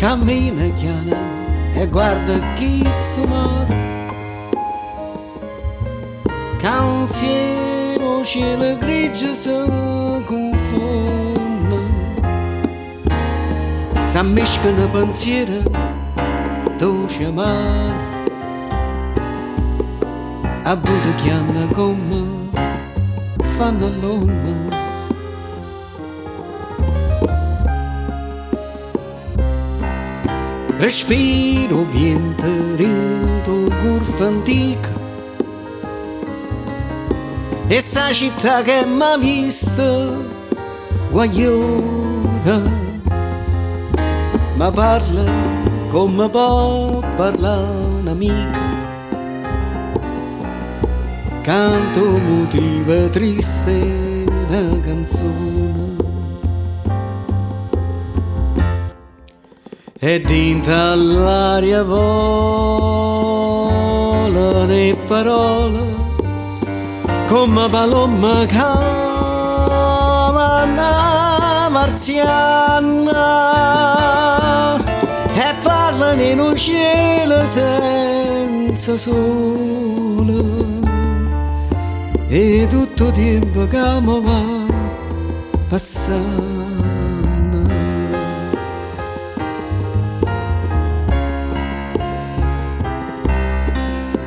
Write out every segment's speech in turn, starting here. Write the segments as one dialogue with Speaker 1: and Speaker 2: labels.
Speaker 1: cammina chiana e guarda chi sto mare, canzione cielo grigio si confonde, s'ammiscano pensieri dolci e amari, a budo chiana come fanno l'onna. Respiro viento rinto curva antica e sta città che m'ha visto guagliona, ma parla come può parlare un'amica, canto motiva triste una canzone. E dintre all'aria volano le parole come paloma cavana marziana e parlano in un cielo senza sole e tutto il tempo che mi va passando.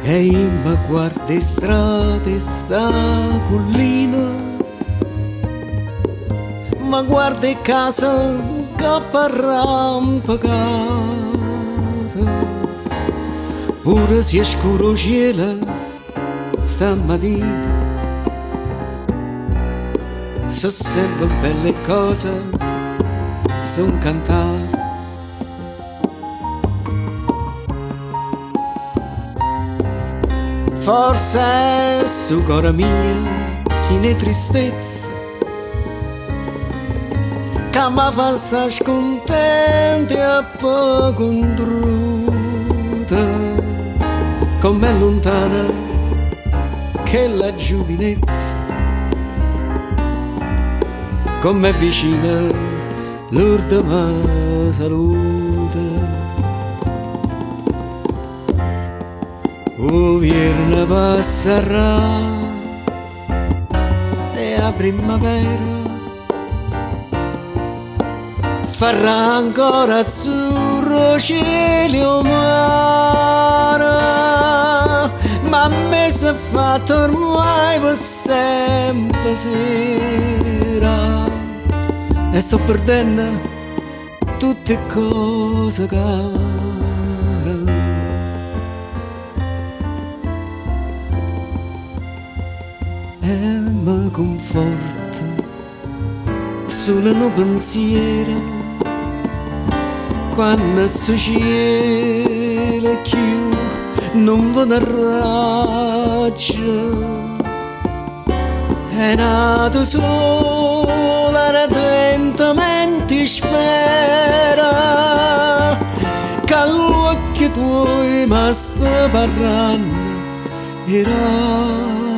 Speaker 1: E io mi guardo strade, sta collina, ma guardo casa che arrampicata, pure se è scuro cielo stamattina, sono sempre belle cose, son cantate. Forse è su cuore mio chi ne tristezza che mi fa sta scontenta e poco contruta, com'è lontana che la giovinezza, com'è vicina l'urda mi saluta. O vierna passerà e la primavera farà ancora azzurro cielo mare, ma a me si è fatto ormai per sempre sera e sto perdendo tutte cose care. E mi conforta solo un pensiero quando sto cielo è chiuso non vedo raggio, è nato solo lentamente spera che l'occhio tuo mi sta parlando era